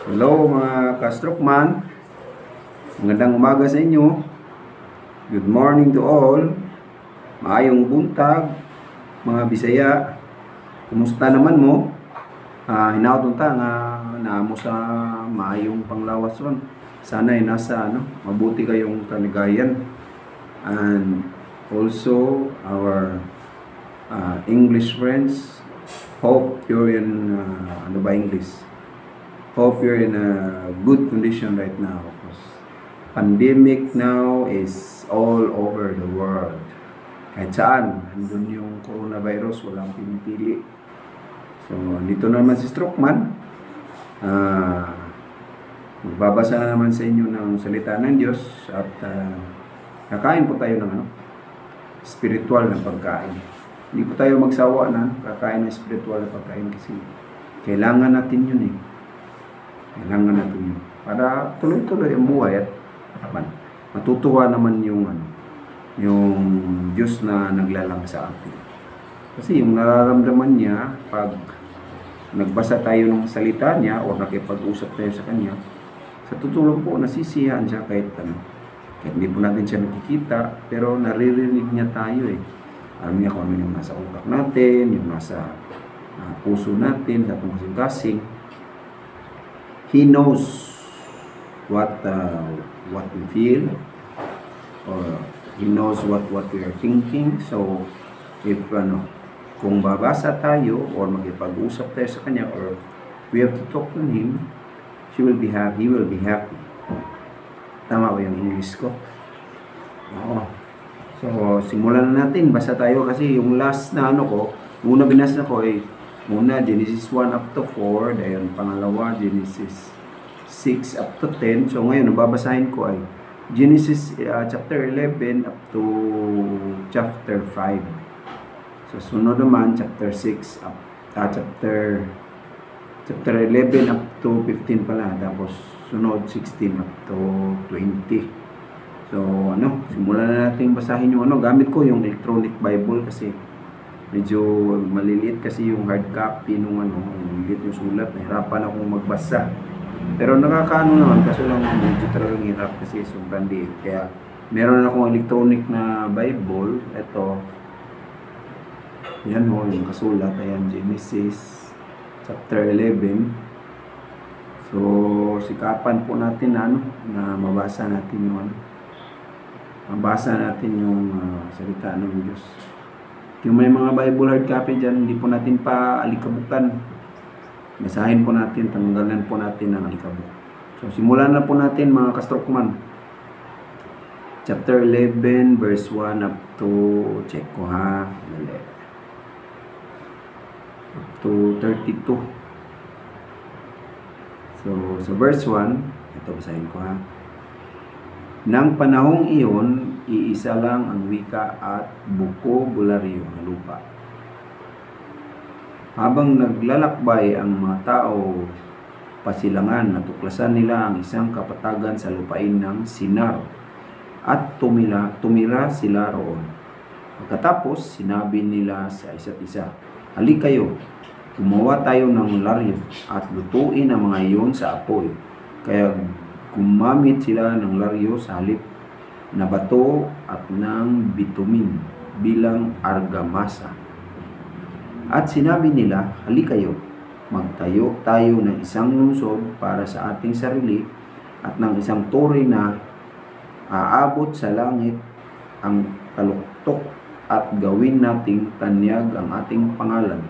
Hello mga ka-Strokeman, magandang umaga sa inyo. Good morning to all. Maayong buntag mga Bisaya. Kumusta naman mo? Hinaot ta nga naamo sa maayong panglawas ron. Sana ay nasa mabuti kayong kaligayan. And also our English friends, hope you're in English. Hope you're in a good condition right now, because pandemic now is all over the world. Kahit saan, andun yung coronavirus, walang pinipili. So, dito naman si Strokeman. Magbabasa na naman sa inyo ng salita ng Diyos at kakain po tayo ng spiritual na pagkain. Hindi po tayo magsawa na kakain ng spiritual na pagkain kasi kailangan natin yun eh. Kailangan natin yun. Para tuloy-tuloy ang buhay at matutuwa naman yung Diyos na naglalang sa atin. Kasi yung nararamdaman niya pag nagbasa tayo ng salita niya o nakipag-usap tayo sa kanya, sa tutulong po nasisiyahan siya kahit hindi po natin siya nakikita, pero naririnig niya tayo eh. Alam niya kung ano yung nasa utak natin, yung nasa puso natin, sa atong kasing-kasing. He knows what we feel, or He knows what we are thinking. So if kung babasa tayo or makipag-usap tayo sa kanya, or we have to talk to him, he will be happy. Tama ba yung English ko? Oo. So simulan na natin, basa tayo kasi yung last na muna binasa ko ay muna Genesis 1 up to 4, dahil pangalawa Genesis 6 up to 10. So ngayon nababasahin ko ay Genesis chapter 11 up to chapter 5. So sunod naman chapter 6 up chapter 11 up to 15 pala, tapos sunod 16 up to 20. So simulan na natin basahin yung gamit ko yung electronic Bible kasi medyo maliliit kasi yung hard copy nung maliliit yung sulat, nahirapan akong magbasa. Pero nakakaano naman, kaso lang medyo talagang hirap kasi sobrang liit. Kaya meron akong electronic na Bible. Ito, yan yung kasulat. Ayan, Genesis chapter 11. So sikapan po natin na mabasa natin yung salita ng Diyos. Yung may mga Bible hard copy dyan, hindi po natin pa alikabukan. Basahin po natin, tanggalan po natin ang alikabok. So simulan na po natin mga ka-Strokeman. Chapter 11 verse 1 up to, check ko up to 32. So sa verse 1, ito basahin ko Nang panahong iyon, iisa lang ang wika at buko-bularyo na lupa. Habang naglalakbay ang mga tao pasilangan, natuklasan nila ang isang kapatagan sa lupain ng Sinar at tumira sila roon. Pagkatapos, sinabi nila sa isa't isa, "Halik kayo, gumawa tayo ng laryo at lutuin ang mga iyon sa apoy." Kaya gumamit sila ng laryo sa halip na bato at ng bitumen bilang argamasa. At sinabi nila, "Halik kayo, magtayo tayo ng isang lungsod para sa ating sarili at ng isang tore na aabot sa langit ang taluktok at gawin nating tanyag ang ating pangalan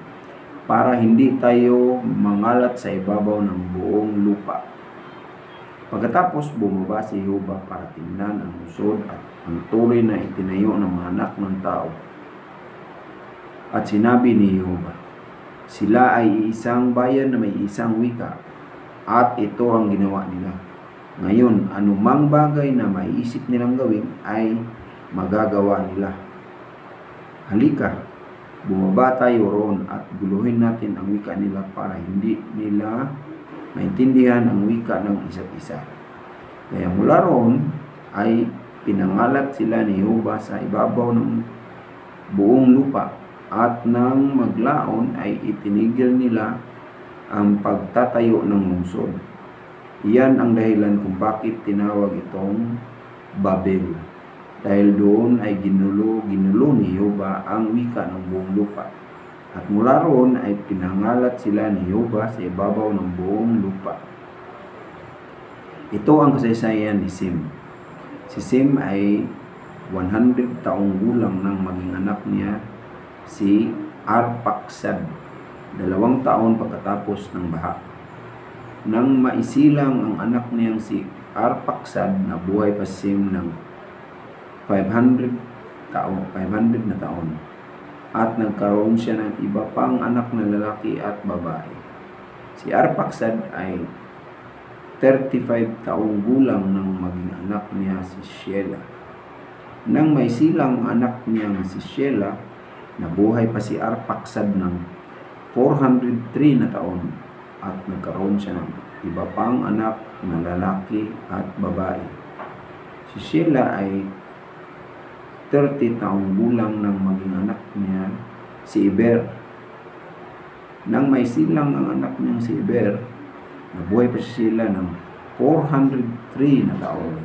para hindi tayo mangalat sa ibabaw ng buong lupa." Pagkatapos bumaba si Jehovah para tingnan ang lungsod at ang tore na itinayo ng mga anak ng tao. At sinabi ni Jehovah, sila ay isang bayan na may isang wika, at ito ang ginawa nila. Ngayon, anumang bagay na maiisip nilang gawin ay magagawa nila. Halika, bumaba tayo roon at guluhin natin ang wika nila para hindi nila maintindihan ang wika ng isa't isa. Kaya mula roon ay pinangalat sila ni Jehovah sa ibabaw ng buong lupa. At nang maglaon ay itinigil nila ang pagtatayo ng lungsod. Iyan ang dahilan kung bakit tinawag itong Babel. Dahil doon ay ginulo ni Jehova ang wika ng buong lupa. At mula roon ay pinangalat sila ni Jehova sa ibabaw ng buong lupa. Ito ang kasaysayan ni Sem. Si Sem ay 100 taong gulang nang maging anak niya si Arphaxad, 2 taon pagkatapos ng baha. Nang maisilang ang anak niyang si Arphaxad, nabuhay pa si Sem ng 500 na taon. At nagkaroon siya ng iba pang anak na lalaki at babae. Si Arphaxad ay 35 taong gulang nang maging anak niya si Shelah. Nang may silang anak niya si Shelah, nabuhay pa si Arphaxad ng 403 na taon at nagkaroon siya ng iba pang anak na lalaki at babae. Si Shelah ay 30 taong gulang nang maging anak niya si Eber. Nang may silang ang anak niya si Eber, nabuhay pa si Shelah ng 403 na taon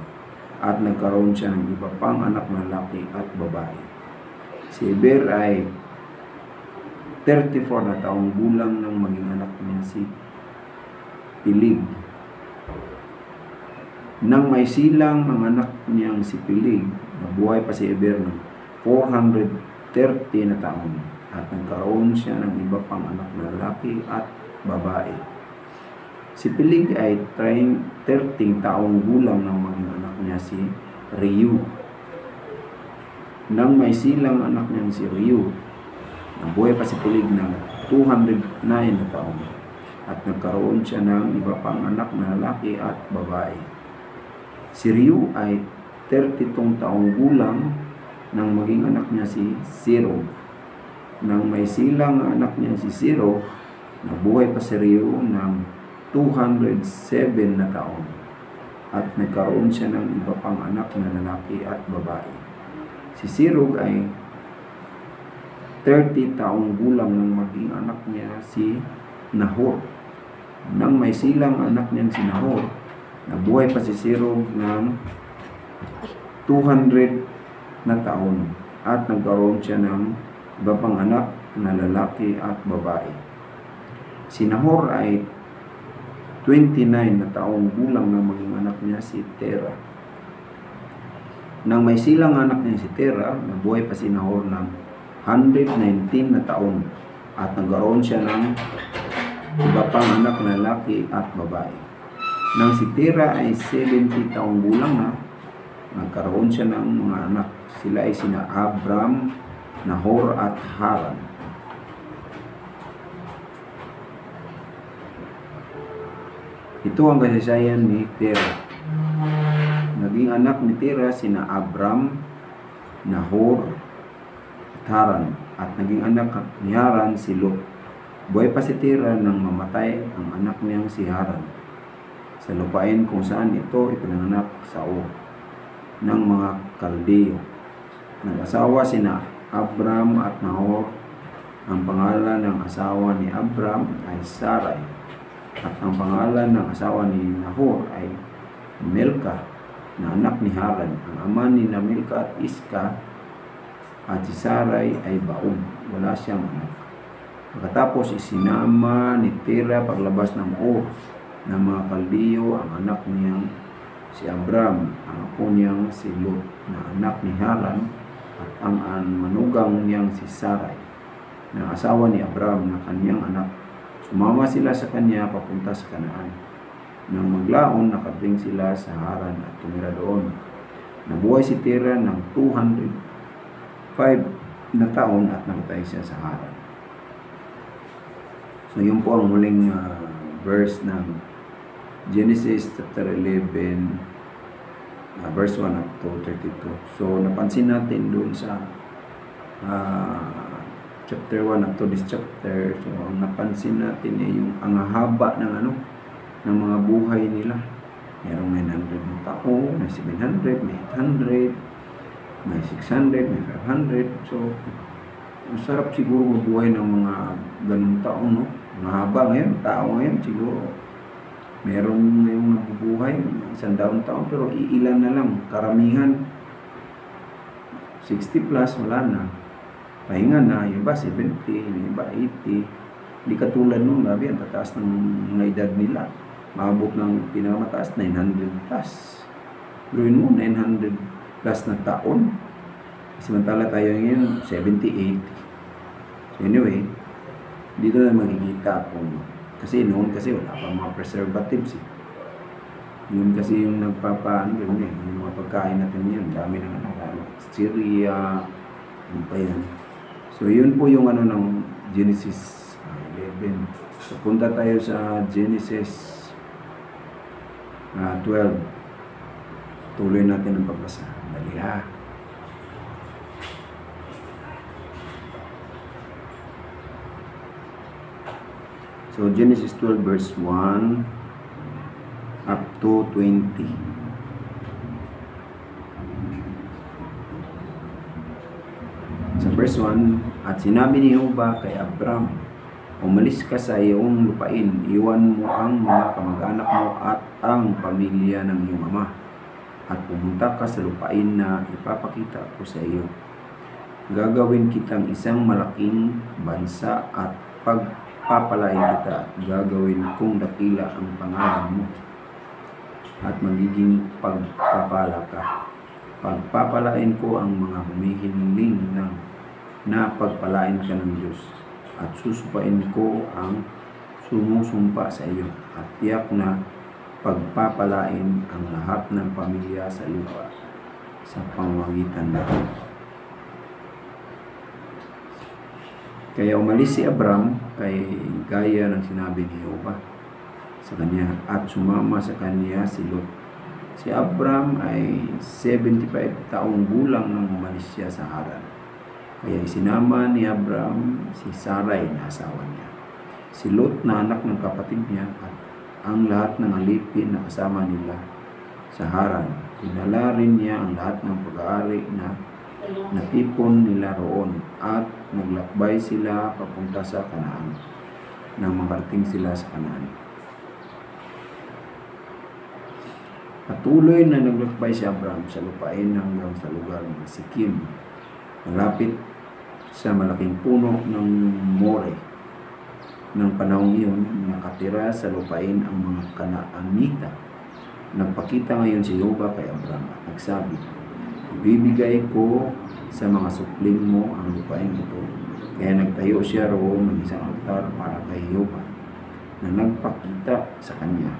at nagkaroon siya ng iba pang anak na lalaki at babae. Si Eber ay 34 na taong gulang nang maging anak niya si Pilig. Nang may silang ang anak niyang si Pilig, nabuhay pa si Eber ng 430 na taon at nagkaroon siya ng iba pang anak na lalaki at babae. Si Pilig ay 13 taong gulang nang maging anak niya si Reu. Nang may silang anak niya si Reu, nabuhay pa si Pilig ng 209 na taon at nagkaroon siya ng iba pang anak na lalaki at babae. Si Reu ay 32 taong gulang nang maging anak niya si Zero. Nang may silang anak niya si Zero, nabuhay pa si Reu ng 207 na taon at nagkaroon siya ng iba pang anak na lalaki at babae. Si Sirug ay 30 taong gulang nang maging anak niya si Nahor. Nang may silang anak niya si Nahor, nabuhay pa si Sirug ng 200 na taon at nagkaroon siya ng iba pang anak na lalaki at babae. Si Nahor ay 29 na taong gulang nang maging anak niya si Tera. Nang may silang anak niya si Tera, nabuhay pa si Nahor ng 119 na taon at nagkaroon siya ng iba pang anak na lalaki at babae. Nang si Tera ay 70 taong gulang na, nagkaroon siya ng mga anak. Sila ay sina Abram, Nahor at Haran. Ito ang kasaysayan ni Tera. Naging anak ni Tera sina Abram, Nahor, at Haran. At naging anak ni Haran si Lot. Buhay pa si Tera nang mamatay ang anak niyang si Haran sa lupain kung saan ito ipinanganak sa Ur ng mga Kaldeo. Nag-asawa sina Abram at Nahor. Ang pangalan ng asawa ni Abram ay Sarai. At ang pangalan ng asawa ni Nahor ay Milka, na anak ni Haran. Ang ama ni Milka at Iska at si Sarai ay Baog. Wala siyang anak. Pagkatapos isinama ni Tera paglabas ng Ur ng mga Kaldeo ang anak niyang si Abram, ang apo niyang si Lot, na anak ni Haran, at ang manugang niyang si Sarai, na asawa ni Abram na kanyang anak. Sumama sila sa kanya papunta sa Kanaan. Nang maglaon, nakarating sila sa Haran at tumira doon. Nabuhay si Tera ng 205 na taon at nakatay siya sa Haran. So yun po ang muling verse ng Genesis chapter 11 verse 1 up to 32. So napansin natin doon sa chapter 1 up to this chapter, so ang napansin natin ay yung ang haba ng ng mga buhay nila. Merong 900 na tao, may 700, may 800, may 600, may 500. So masarap siguro mabuhay ng mga ganung tao, no? Mahaba ngayon, tao ngayon siguro Meron ngayong nabubuhay, 100 taon, pero iilan na lang. Karamihan, 60 plus, wala na. Pahinga na, yung iba 70, yung iba 80. Hindi katulad nung labi, ang tataas ng mga edad nila. Maabot ng pinakamataas, 900 plus. Gawin mo, 900 plus na taon. Samantala tayo ngayon, 70, 80. So anyway, dito na makikita kung, kasi noon kasi wala pa mga preservatives eh. Yun kasi yung nagpapaano yun eh, yung mga pagkain natin yun, dami na Syria, ano pa yan. So yun po yung ano ng Genesis 11. So punta tayo sa Genesis 12. Tuloy natin ang pagbasa. Dali ha. So Genesis 12 verse 1 up to 20. Sa verse 1, at sinabi ni Jehovah kay Abram, umalis ka sa iyong lupain, iwan mo ang mga kamag-anak mo at ang pamilya ng iyong ama, at pumunta ka sa lupain na ipapakita ko sa iyo. Gagawin kitang isang malaking bansa at pagpapalain kita at gagawin kong dakila ang pangalan mo at magiging pagpapala ka. Pagpapalain ko ang mga humihiling na pagpalain ka ng Diyos at susupain ko ang sumusumpa sa iyo at tiyak na pagpapalain ang lahat ng pamilya sa lupa sa pamamagitan natin. Kaya umalis si Abram kay gaya ng sinabi ni Jehovah sa kanya at sumama sa kanya si Lot. Si Abram ay 75 taong gulang nang umalis siya sa Haran. Kaya isinama ni Abram si Sarai na asawa niya, si Lot na anak ng kapatid niya at ang lahat ng alipin na kasama nila sa Haran. Dinala rin niya ang lahat ng pag-aari na natipon nila roon at naglakbay sila papunta sa Kanaan nang makarating sila sa Kanaan. Patuloy na naglakbay si Abram sa lupain hanggang sa lugar ng Sikim, malapit sa malaking puno ng More. Nang panahong iyon, nakatira sa lupain ang mga Kanaanita. Nagpakita ngayon si Jehovah kay Abram at nagsabi, ibibigay ko sa mga supling mo ang lupain ito. Kaya nagtayo siya roon ng isang altar para kay Jehovah na nagpakita sa kanya.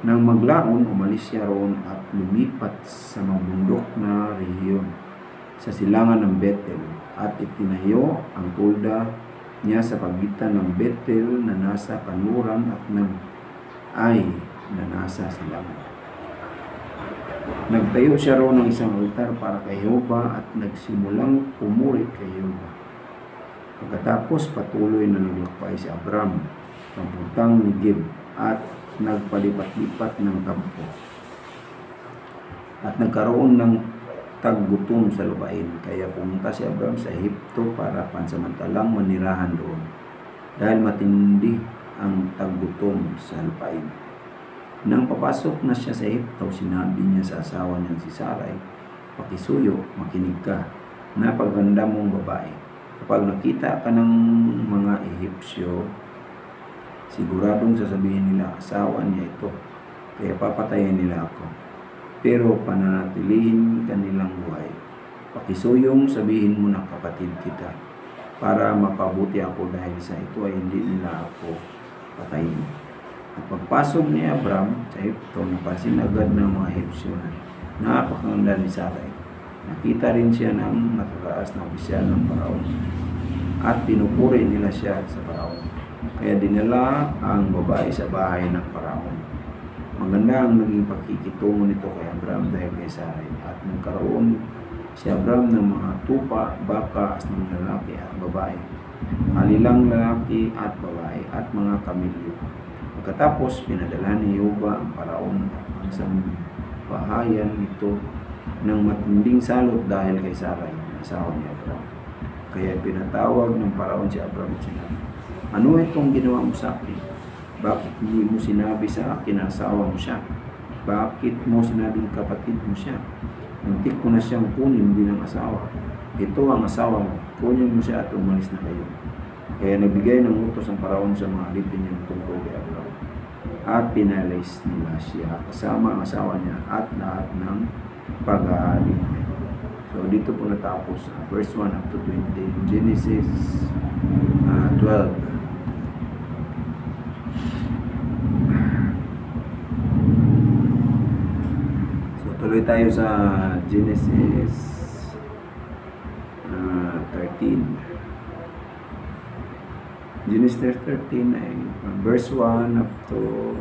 Nang maglaon, umalis siya roon at lumipat sa mabundok na rehiyon sa silangan ng Bethel at itinayo ang tulda niya sa pagitan ng Bethel na nasa kanluran at ng Ai na nasa silangan. Nagtayo siya roon ng isang altar para kay Jehovah at nagsimulang pumuri kay Jehovah. Pagkatapos patuloy na naglakbay si Abram papuntang Negev at nagpalipat-lipat ng kampo at nagkaroon ng taggutom sa lupain. Kaya pumunta si Abram sa Ehipto para pansamantalang manirahan doon dahil matindi ang taggutom sa lupain. Nang papasok na siya sa Ehipto, sinabi niya sa asawa niyang si Sarai, pakisuyo, makinig ka, napaganda mong babae. Kapag nakita ka ng mga Ehipsyo, siguradong sasabihin nila, asawa niya ito, kaya papatayin nila ako. Pero pananatilihin kanilang buhay. Pakisuyong sabihin mo na kapatid kita, para mapabuti ako dahil sa ito ay hindi nila ako patayin. At pagpasok ni Abram sa Ehipto, napansin agad ng mga Ehipsyo na napakaganda ni Sarai. Nakita rin siya ng matataas na opisyal ng Paraon at pinupuri nila siya sa Paraon. Kaya dinala ang babae sa bahay ng Paraon. Maganda ang naging pagkikitungo nito kay Abram dahil kay Sarai at nagkaroon si Abram ng mga tupa, baka, asnang lalaki at babae, halilang lalaki at babae at mga kamilyo. Pagkatapos pinadala ni Jehovah ang Paraon at ang sambahayan nito ng matinding salot dahil kay Sarai, asawa ni Abram. Kaya pinatawag ng Paraon si Abram at sinabi, ano itong ginawa mo sa akin? Bakit hindi mo sinabi sa akin na asawa mo siya? Bakit mo sinabing kapatid mo siya? Muntik ko na siyang kunin bilang asawa. Ito ang asawa mo. Kunin mo siya at umalis na kayo. Kaya nagbigay ng utos ang Paraon sa mga alipin niyang tungkol kay Abram. At pinalis nila siya kasama ang asawa niya at lahat ng pag-aari niya. So dito po natapos verse 1 up to 20, Genesis 12. So tuloy tayo sa Genesis 13. Genesis 13 ay verse 1 up to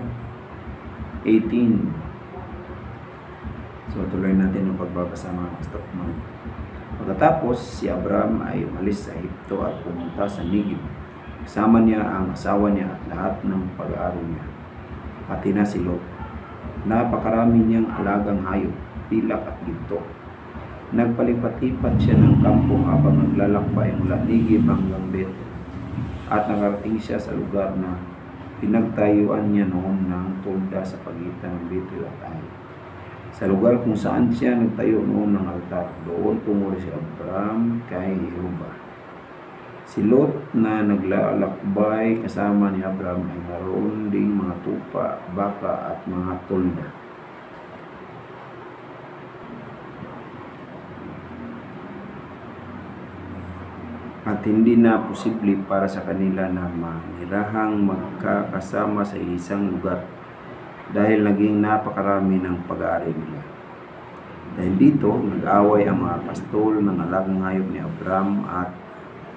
18. So tuloy natin ang pagbabasa mga kastakman. Pagkatapos si Abram ay umalis sa Ehipto at pumunta sa Negeb. Kasama niya ang asawa niya at lahat ng pag-aari niya, pati na si Lot. Napakarami niyang alagang hayop, pilak at ginto. Nagpalipat-lipat siya ng kampo habang naglalakbay mula Negeb hanggang Bethel. At nakarating siya sa lugar na pinagtayuan niya noon ng tolda sa pagitan ng Bethel at Ai. Sa lugar kung saan siya nagtayo noon ng altar, doon tumuli si Abram kay Jehovah. Si Lot na naglalakbay kasama ni Abram ay naroon ding mga tupa, baka at mga tolda. At hindi na posible para sa kanila na manirahang magkakasama sa isang lugar dahil naging napakarami ng pag-aari nila. Dahil dito, nag-away ang mga pastol ng alagang hayop ni Abram at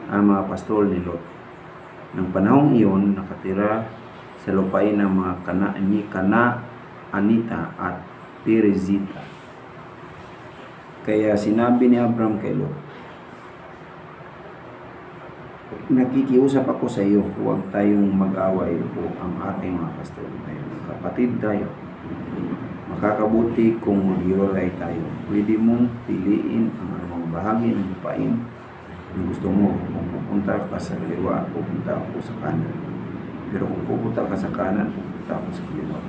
ang mga pastol ni Lot. Nang panahong iyon, nakatira sa lupain ng mga Kanaanita at Perezita. Kaya sinabi ni Abram kay Lot, nakikiusap ako sa iyo, huwag tayong mag-away o ang ating mga pastol tayo. Kapatid tayo. Makakabuti kung maghiwalay tayo. Pwede mong piliin ang anumang bahagi ng lupain na gusto mo. Kung pupunta ka sa kaliwa, pupunta ako sa kanan. Pero kung pupunta ka sa kanan, pupunta ako sa kaliwa.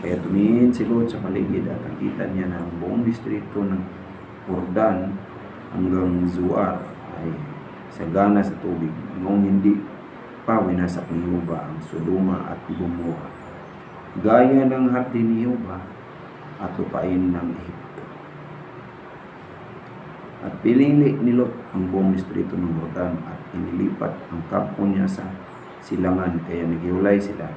Kaya tumingin si Lot sa paligid at nakita niya na ang buong distrito ng Jordan hanggang Zoar ay sagana sa tubig, noong hindi pa winasak ni Jehovah ang Sodoma at Gomorra, gaya ng hardin ni Jehovah at lupain ng Ehipto. At pinili ni Lot ang buong distrito ng Jordan at inilipat ang kampo niya sa silangan, kaya naghiwalay sila.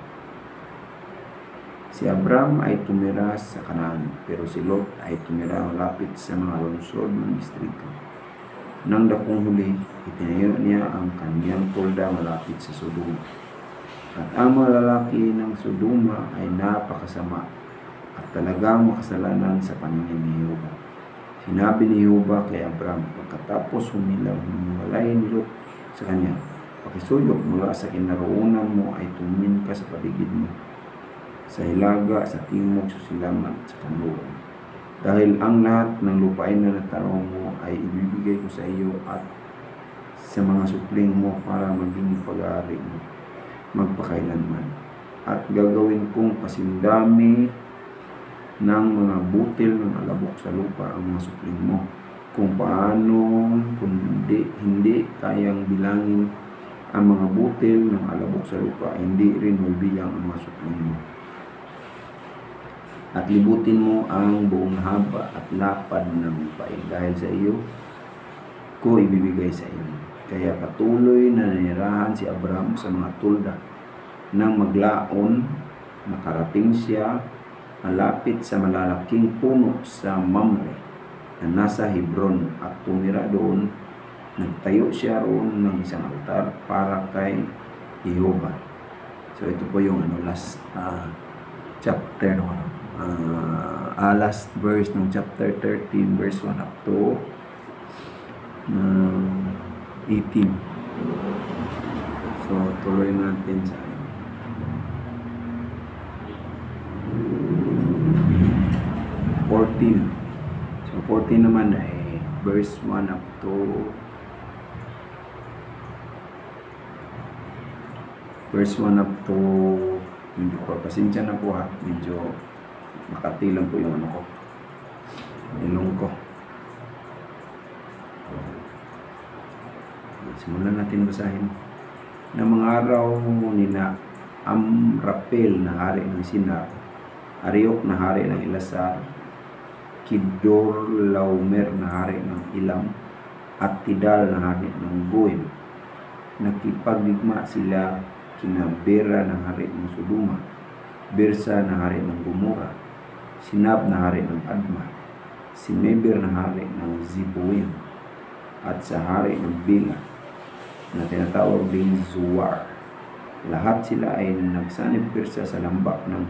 Si Abram ay tumira sa Kanaan, pero si Lot ay tumira malapit sa mga lungsod ng distrito. Nang dakong huli, itinayo niya ang kanyang tolda malapit sa Sodoma. At ang mga lalaki ng Sodoma ay napakasama at talagang makasalanan sa paningin ni Jehovah. Sinabi ni Jehovah kay Abram, pagkatapos humiwalay ni Lot sa kanya, pakisuyok mula sa kinaroonan mo ay tumingin ka sa paligid mo, sa hilaga, sa timog, sa silangan, sa kanluran. Dahil ang lahat ng lupain na natanong mo ay ibibigay ko sa iyo at sa mga supling mo para maging pag-aari mo magpakailanman. At gagawin kong pasindami ng mga butil ng alabok sa lupa ang mga supling mo. Kung paano, hindi kayang bilangin ang mga butil ng alabok sa lupa, hindi rin mabibilang ang mga supling mo. At libutin mo ang buong haba at lapad ng lupain dahil sa iyo ko ibibigay sa iyo. Kaya patuloy na nanirahan si Abram sa mga tulda. Nang maglaon, nakarating siya malapit sa malalaking puno sa Mamre na nasa Hebron at tumira doon. Nagtayo siya roon ng isang altar para kay Jehovah. So ito po yung last chapter last verse ng chapter 13 verse 1 up to 18. So tuloy natin sa 14. So 14 naman ay verse 1 up to verse 1 up to Medyo pasensya na po ha. Medyo makati lang po yung ano ko. Ilong ko. Simulan natin basahin. Na mga araw nina Amrapel na hari ng Sinar, Ariok na hari ng Elasar, Kedorlaomer na hari ng Ilam, at Tidal na hari ng Goim. Nakipagdigma sila kina Bera na hari ng Sodoma, Bersa na hari ng Gomora, Sinab na hari ng Adma, Sineber na hari ng Ziboim, at sa hari ng Bela na tinatawag ding Zuar. Lahat sila ay nagsanib Persa sa lambak ng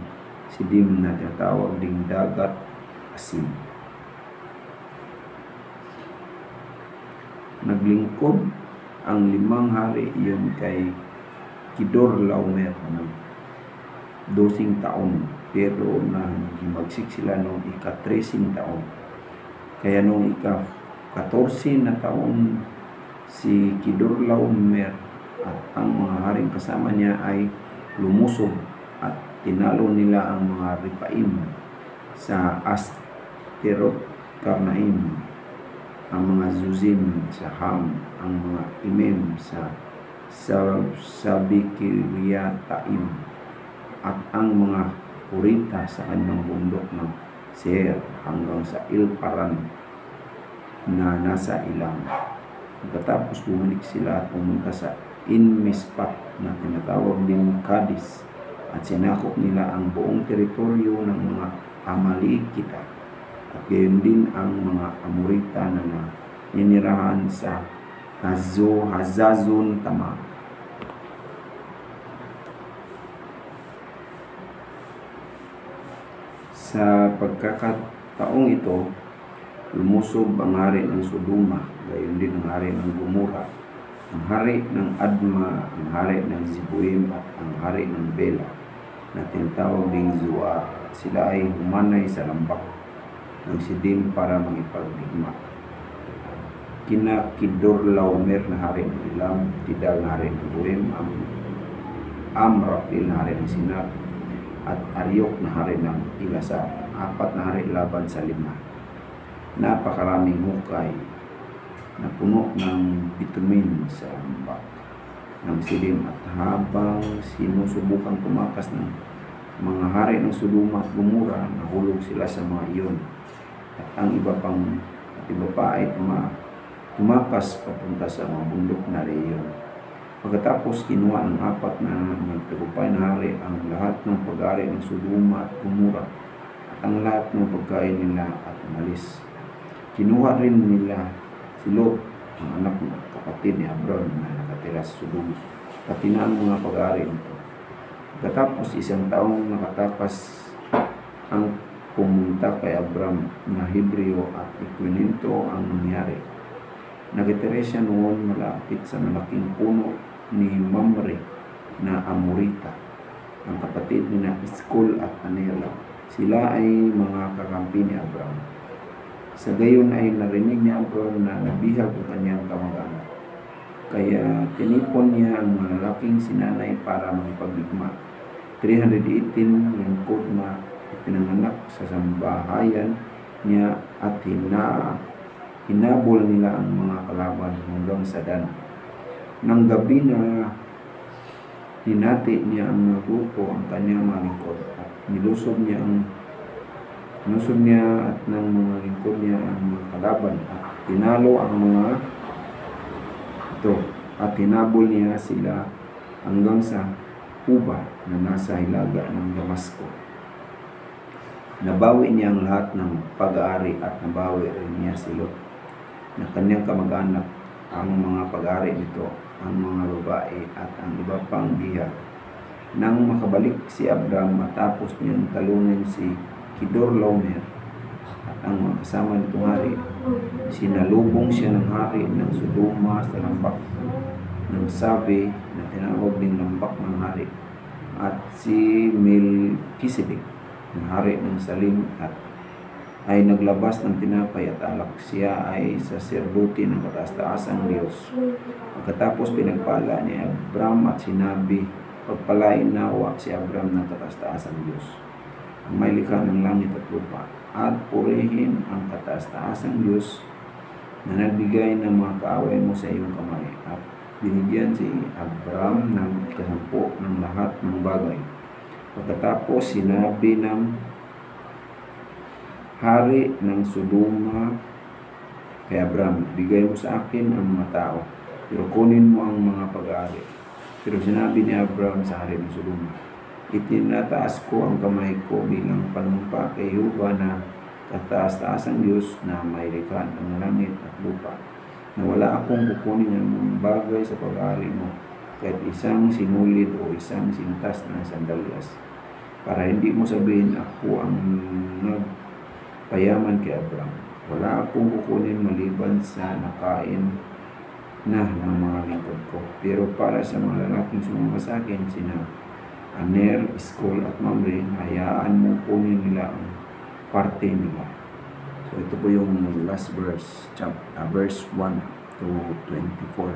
Sidim na tinatawag ding Dagat Asin. Naglingkod ang 5 hari iyon kay Kedorlaomer ng 12 taon, pero nagimagsik sila noong ika-13 taon. Kaya noong ika-14 na taon, si Kedorlaomer at ang mga haring kasama niya ay lumusob at tinalo nila ang mga Ripaim sa Asterot Karnaim, ang mga Zuzim sa Ham, ang mga Imem sa Sabikiriataim, at ang mga Purita sa kanyang bundok ng Seir hanggang sa Ilparan na nasa Ilang. Pagkatapos bumalik sila at pumunta sa Inmispat na tinatawag din Kadis, at sinakop nila ang buong teritoryo ng mga Amalekita at gayon din ang mga Amorita na ninirahan sa Hazazon Tamar. Sa pagkakataong ito, lumusob ang hari ng Sodoma, gayon din ang hari ng Gomora, ang hari ng Adma, ang hari ng Ziboim, at ang hari ng Bela na tinatawag ding Zuar. Sila ay humanay sa lambak ng Sidim para magipagdigma. Kina Kedorlaomer na hari ng Ilam, Tidal na hari ng Goim, Amrapel na hari ng Sinar, at Ariok na hari ng Elasar. 4 na hari laban sa 5. Napakaraming hukay na puno ng bitumin sa lambak ng Sidim, at habang sinusubukan tumakas ng mga hari ng Sodoma at Gomora, nahulog sila sa mga iyon, at ang iba pa ay tumakas papunta sa mga bundok na reyon. Pagkatapos kinuha ng 4 na nagtagumpay na hari ang lahat ng pag-ari ng Sodoma at Gomora at ang lahat ng pagkain nila at umalis. Kinuha rin nila si Lot, ang anak ng kapatid ni Abram na nakatira sa Sodoma, pati na ang mga pag-ari nito. Pagkatapos 1 taong nakatapas ang pumunta kay Abram na Hebreo at ikwento ang nangyari. Nakitira siya noon malapit sa malaking puno ni Mamre na Amorita, ang kapatid ni na Eskol at Anela. Sila ay mga kakampi ni Abram. Sa gayon ay narinig ni Abram na nabihag ang kanyang kamag-anak. Kaya tinipon niya ang malalaking sinanay para magpagdigma. 318 lingkod na pinanganak sa sambahayan niya, at hinabol nila ang mga kalaban hanggang sa Dan. Nang gabi na hinati niya ang grupo ang kanyang mga lingkod, at nilusob niya at ng mga lingkod niya ang mga kalaban, at tinalo ang mga ito, at hinabol niya sila hanggang sa Uba na nasa hilaga ng Damasco. Nabawi niya ang lahat ng pag-aari, at nabawi rin niya si Lot na kanyang kamag-anak, ang mga pag-aari nito, ang mga babae at ang iba pang biya. Nang makabalik si Abram matapos niyang talunin si Kedorlaomer at ang mga kasama nitong hari, sinalubong siya ng hari ng Sodoma sa lambak ng Sabe na tinawag din lambak ng hari, at si Melkisedek na hari ng Salim at ay naglabas ng tinapay at alak. Siya ay saserdote ng kataas-taasang Diyos. Pagkatapos pinagpala ni Abram at sinabi Pagpalain nawa si Abram ng kataas-taasang Diyos, ang may likha ng langit at lupa, at purihin ang kataas-taasang Diyos na nagbigay ng mga kaaway mo sa iyong kamay, at binigyan si Abram ng kasampu ng lahat ng bagay. Pagkatapos sinabi ng hari ng Sodoma kay Abram, bigay mo sa akin ang mga tao, pero kunin mo ang mga pag-aari. Pero sinabi ni Abram sa hari ng Sodoma, itinataas ko ang kamay ko bilang panumpa kay Jehova na kataas-taasang Diyos na may likha ng langit at lupa, na wala akong kukunin ng bagay sa pag-aari mo, kahit isang sinulid o isang sintas na sandalyas, para hindi mo sabihin ako ang nagpayaman kay Abram. Wala akong kukunin maliban sa nakain na ng mga lingkod ko. Pero para sa mga lalaking sumama sa akin, sina Aner, Eskol at Mamre, hayaan mo kunin nila ang parte nila. So ito po yung last verse, verse 1 to 24.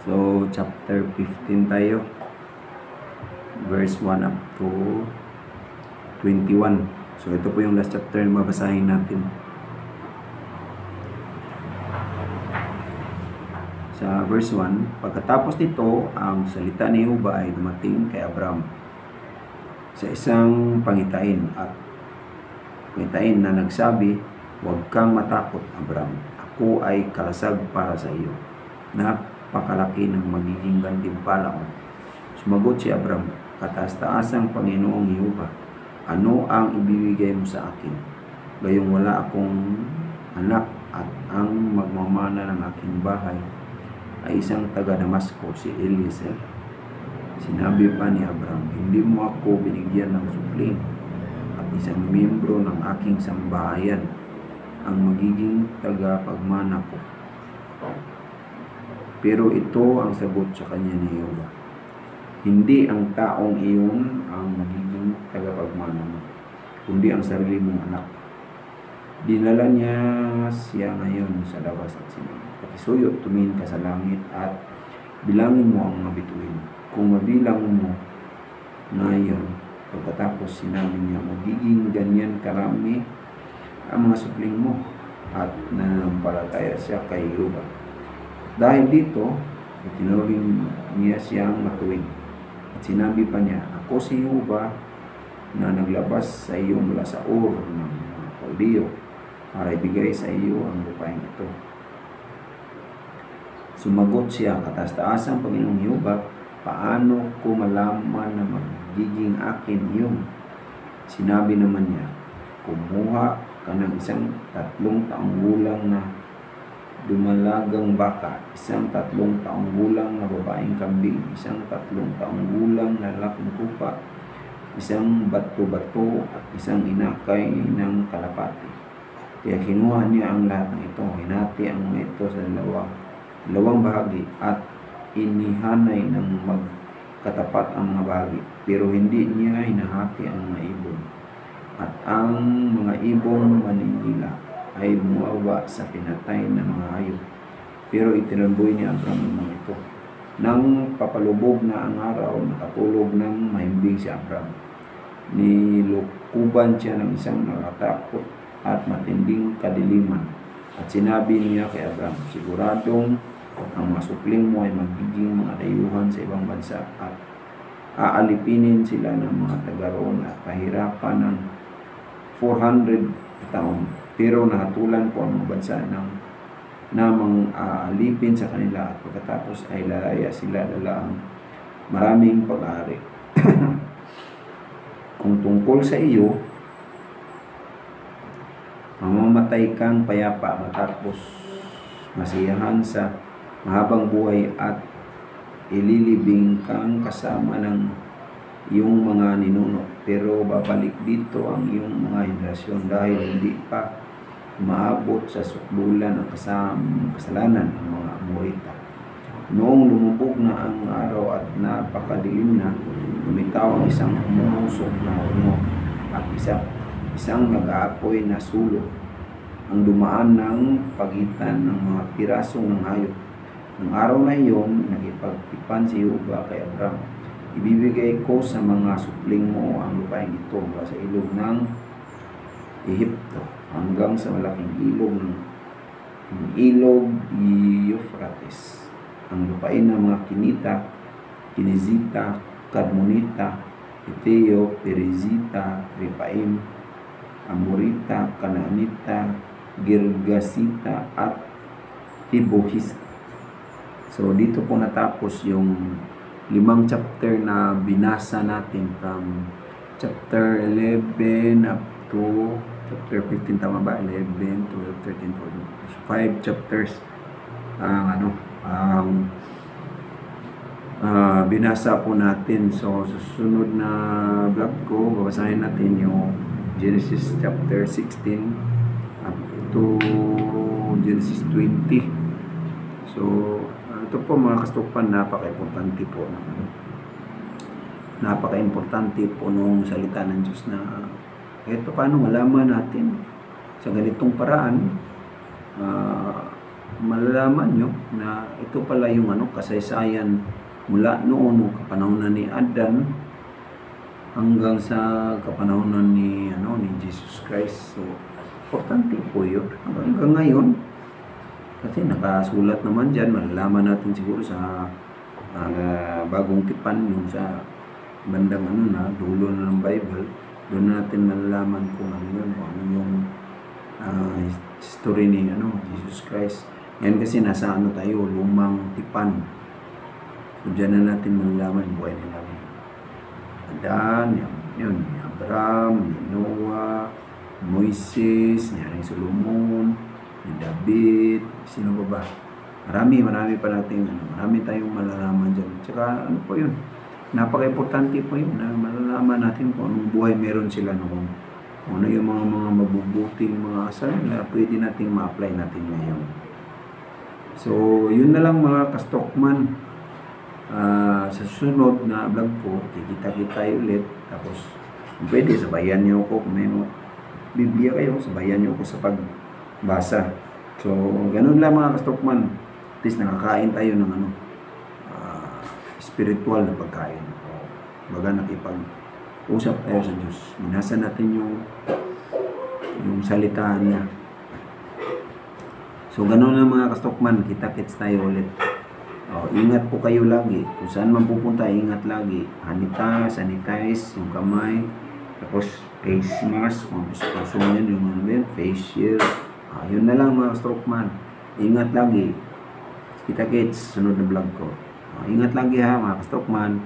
So chapter 15 tayo, verse 1 up to 21. So ito po yung last chapter na mabasahin natin. Sa verse 1, pagkatapos nito, ang salita ni Jehova ay dumating kay Abram sa isang pangitain na nagsabi, huwag kang matakot, Abram. Ako ay kalasag para sa iyo. Napakalaki ng magiging gantimpala mo. Sumagot si Abram, kataas-taasang Panginoong Jehova, ano ang ibibigay mo sa akin? Gayong wala akong anak at ang magmamana ng aking bahay ay isang taga Damasco, si Eliezer. Sinabi pa ni Abram, hindi mo ako binigyan ng supling, at isang miyembro ng aking sambahayan ang magiging taga-pagmana ko. Pero ito ang sagot sa kanya ni Jehova, hindi ang taong iyon ang magiging tagapagmana mo, kundi ang sarili mong anak. Dinala niya siya ngayon sa labas at sinabi, pakisuyo, tumingin ka sa langit at bilangin mo ang mga bituin. Kung mabilang mo ngayon, pagkatapos sinabi niya, magiging ganyan karami ang mga supling mo, at nanampalataya siya kay Jehova. Dahil dito, itinuring niya siyang matuwid. At sinabi pa niya, ako si Jehova na naglabas sa iyo mula sa Ur ng mga Kaldiyo para ibigay sa iyo ang lupain ito. Sumagot siya, kataas-taasang Panginoong Jehova, paano ko malaman na magiging akin iyon? Sinabi naman niya, kumuha ka ng isang 3 taong gulang na dumalagang baka, isang 3 taong gulang na babaeng kambing, isang 3 taong gulang na lalaking tupa, isang bato-bato at isang inakay ng kalapati. Kaya kinuha niya ang lahat ng ito, hinati ang mga ito sa dalawang bahagi at inihanay ng magkatapat ang mga bahagi, pero hindi niya hinahati ang mga ibon. At ang mga ibong Manila ay bumaba sa pinatay ng mga hayop, pero itinalboy ni Abram ang mga ito. Nang papalubog na ang araw, nakatulog ng mahimbing si Abram. Nilukuban siya ng isang nakatakot at matinding kadiliman. At sinabi niya kay Abram, siguradong ang mga supling mo ay magiging mga dayuhan sa ibang bansa, at aalipinin sila ng mga taga roon at pahirapan ng 400 taon. Pero nahatulan ko ang mga bansa namang aalipin sa kanila, at pagkatapos ay lalaya sila dala ang maraming pag-aari. Kung tungkol sa iyo, mamamatay kang payapa matapos masiyahan sa mahabang buhay, at ililibing kang kasama ng iyong mga ninuno. Pero babalik dito ang iyong mga henerasyon dahil hindi pa maabot sa sukdulan ang kasalanan ng mga Amorita. Noong lumubog na ang araw at napakadilim na, lumitaw ang isang umusok na horno at isang nag-aapoy na sulok ang dumaan ng pagitan ng mga pirasong ng hayop. Ng araw na iyon, nakipagtipan si Jehovah kay Abraham. Ibibigay ko sa mga supling mo ang lupain ito mula sa ilog ng Ehipto hanggang sa malaking ilog Euphrates. Ang lupain ng mga Kinita, Kinizita, Kadmonita, Eteo, Perizita, Repaim, Amorita, Kanaanita, Girgasita, at Hibohista. So, dito po natapos yung 5 chapter na binasa natin from chapter 11 up to chapter 15, tama ba? 11, 12, 13, 14. 5 chapters ang binasa po natin. So, susunod na vlog ko, babasahin natin yung Genesis chapter 16 up to Genesis 20. So, ito po mga kastukpan, napaka-importante po nung salita ng Diyos na ito paano malaman natin sa ganitong paraan. Malalaman nyo na ito pala yung kasaysayan mula noon kapanahonan ni Adan hanggang sa kapanahonan ni Jesus Christ. So, importante po yun hanggang ngayon. Kasi nakasulat naman dyan, malalaman natin siguro sa bagong tipan, yung sa bandang dulo na ng Bible, doon natin malalaman kung ano yun, kung ano yung history ni Jesus Christ. Yan kasi nasa tayo, lumang tipan. So dyan na natin malalaman buhay nila. Adan, yun, ni Abraham, ni Noah, Moises, ni Haring Solomon, ni David, sino ba? Marami pa natin, marami tayong malalaman dyan. Tsaka po yun, napaka-importante po yun na malalaman natin kung anong buhay meron sila noon. Kung ano yung mga mabubuting mga asal na pwede nating ma-apply natin ngayon. So, yun na lang mga kastokman. Sa susunod na vlog po, kikita-kita ulit. Tapos, pwede sabayan niyo ako kung may Biblia kayo, sabayan niyo ako sa pagbasa. So, ganun lang mga kastokman. At least nakakain tayo ng spiritual na pagkain. Baga nakipag-usap tayo sa Diyos. Minasa natin yung salita niya. So, ganun lang mga kastokman. Kita-kits tayo ulit. Ingat po kayo lagi. Kung saan man pupunta, ingat lagi. Sanitize yung kamay. Tapos, face mask. Kung gusto mo yun, yung face shield. Yun na lang mga kastokman. Ingat lagi. Kita-kits, sunod na vlog ko. Ingat lagi ha mga kastokman.